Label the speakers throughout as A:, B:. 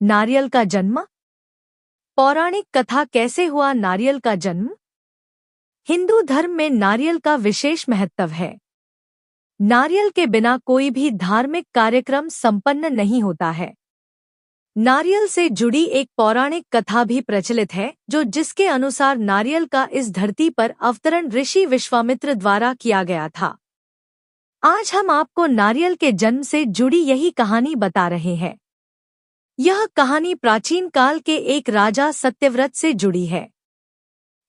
A: नारियल का जन्म। पौराणिक कथा कैसे हुआ नारियल का जन्म। हिंदू धर्म में नारियल का विशेष महत्व है। नारियल के बिना कोई भी धार्मिक कार्यक्रम संपन्न नहीं होता है। नारियल से जुड़ी एक पौराणिक कथा भी प्रचलित है जिसके अनुसार नारियल का इस धरती पर अवतरण ऋषि विश्वामित्र द्वारा किया गया था। आज हम आपको नारियल के जन्म से जुड़ी यही कहानी बता रहे हैं। यह कहानी प्राचीन काल के एक राजा सत्यव्रत से जुड़ी है।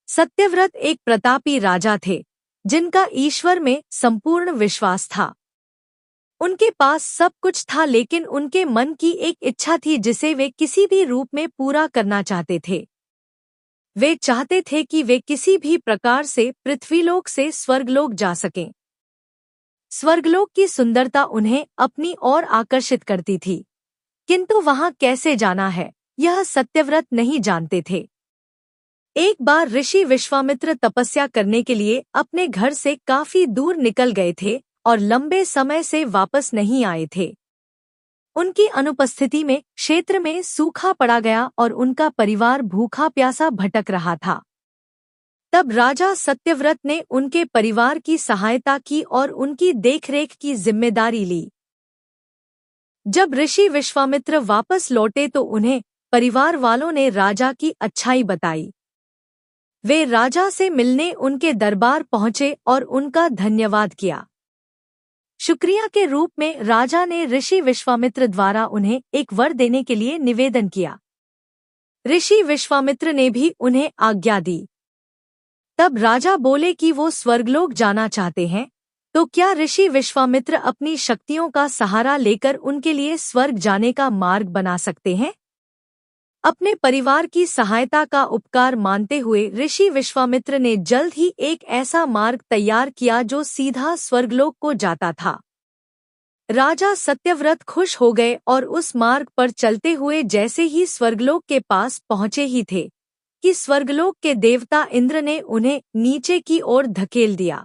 A: सत्यव्रत एक प्रतापी राजा थे जिनका ईश्वर में संपूर्ण विश्वास था। उनके पास सब कुछ था, लेकिन उनके मन की एक इच्छा थी जिसे वे किसी भी रूप में पूरा करना चाहते थे। वे चाहते थे कि वे किसी भी प्रकार से पृथ्वीलोक से स्वर्गलोक जा सकें। स्वर्गलोक की सुंदरता उन्हें अपनी ओर आकर्षित करती थी, किंतु वहां कैसे जाना है यह सत्यव्रत नहीं जानते थे। एक बार ऋषि विश्वामित्र तपस्या करने के लिए अपने घर से काफी दूर निकल गए थे और लंबे समय से वापस नहीं आए थे। उनकी अनुपस्थिति में क्षेत्र में सूखा पड़ा गया और उनका परिवार भूखा प्यासा भटक रहा था। तब राजा सत्यव्रत ने उनके परिवार की सहायता की और उनकी देखरेख की जिम्मेदारी ली। जब ऋषि विश्वामित्र वापस लौटे तो उन्हें परिवार वालों ने राजा की अच्छाई बताई। वे राजा से मिलने उनके दरबार पहुंचे और उनका धन्यवाद किया। शुक्रिया के रूप में राजा ने ऋषि विश्वामित्र द्वारा उन्हें एक वर देने के लिए निवेदन किया। ऋषि विश्वामित्र ने भी उन्हें आज्ञा दी। तब राजा बोले कि वो स्वर्गलोक जाना चाहते हैं, तो क्या ऋषि विश्वामित्र अपनी शक्तियों का सहारा लेकर उनके लिए स्वर्ग जाने का मार्ग बना सकते हैं? अपने परिवार की सहायता का उपकार मानते हुए ऋषि विश्वामित्र ने जल्द ही एक ऐसा मार्ग तैयार किया जो सीधा स्वर्गलोक को जाता था। राजा सत्यव्रत खुश हो गए और उस मार्ग पर चलते हुए जैसे ही स्वर्गलोक के पास पहुंचे ही थे कि स्वर्गलोक के देवता इंद्र ने उन्हें नीचे की ओर धकेल दिया।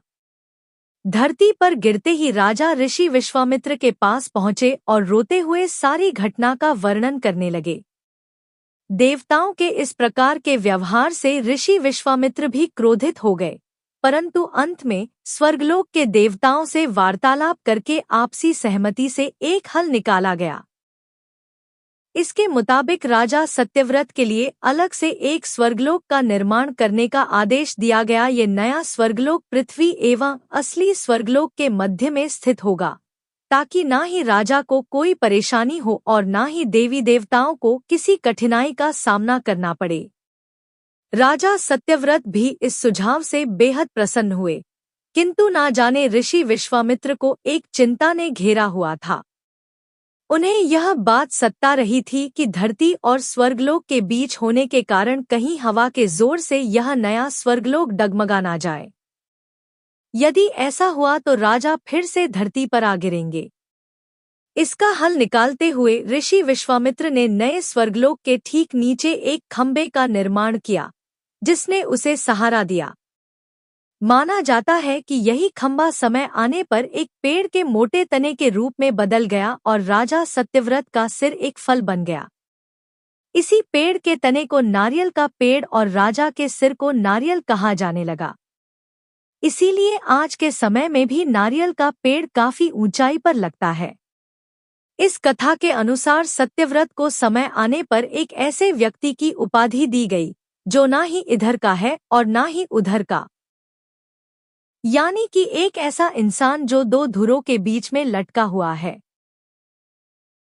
A: धरती पर गिरते ही राजा ऋषि विश्वामित्र के पास पहुंचे और रोते हुए सारी घटना का वर्णन करने लगे। देवताओं के इस प्रकार के व्यवहार से ऋषि विश्वामित्र भी क्रोधित हो गए, परंतु अंत में स्वर्गलोक के देवताओं से वार्तालाप करके आपसी सहमति से एक हल निकाला गया। इसके मुताबिक राजा सत्यव्रत के लिए अलग से एक स्वर्गलोक का निर्माण करने का आदेश दिया गया। ये नया स्वर्गलोक पृथ्वी एवं असली स्वर्गलोक के मध्य में स्थित होगा, ताकि ना ही राजा को कोई परेशानी हो और ना ही देवी देवताओं को किसी कठिनाई का सामना करना पड़े। राजा सत्यव्रत भी इस सुझाव से बेहद प्रसन्न हुए, किंतु ना जाने ऋषि विश्वामित्र को एक चिंता ने घेरा हुआ था। उन्हें यह बात सता रही थी कि धरती और स्वर्गलोक के बीच होने के कारण कहीं हवा के जोर से यह नया स्वर्गलोक डगमगा ना जाए। यदि ऐसा हुआ तो राजा फिर से धरती पर आ गिरेंगे। इसका हल निकालते हुए ऋषि विश्वामित्र ने नए स्वर्गलोक के ठीक नीचे एक खंबे का निर्माण किया, जिसने उसे सहारा दिया। माना जाता है कि यही खंबा समय आने पर एक पेड़ के मोटे तने के रूप में बदल गया और राजा सत्यव्रत का सिर एक फल बन गया। इसी पेड़ के तने को नारियल का पेड़ और राजा के सिर को नारियल कहा जाने लगा। इसीलिए आज के समय में भी नारियल का पेड़ काफी ऊंचाई पर लगता है। इस कथा के अनुसार सत्यव्रत को समय आने पर एक ऐसे व्यक्ति की उपाधि दी गई जो ना ही इधर का है और ना ही उधर का, यानी कि एक ऐसा इंसान जो दो धुरों के बीच में लटका हुआ है।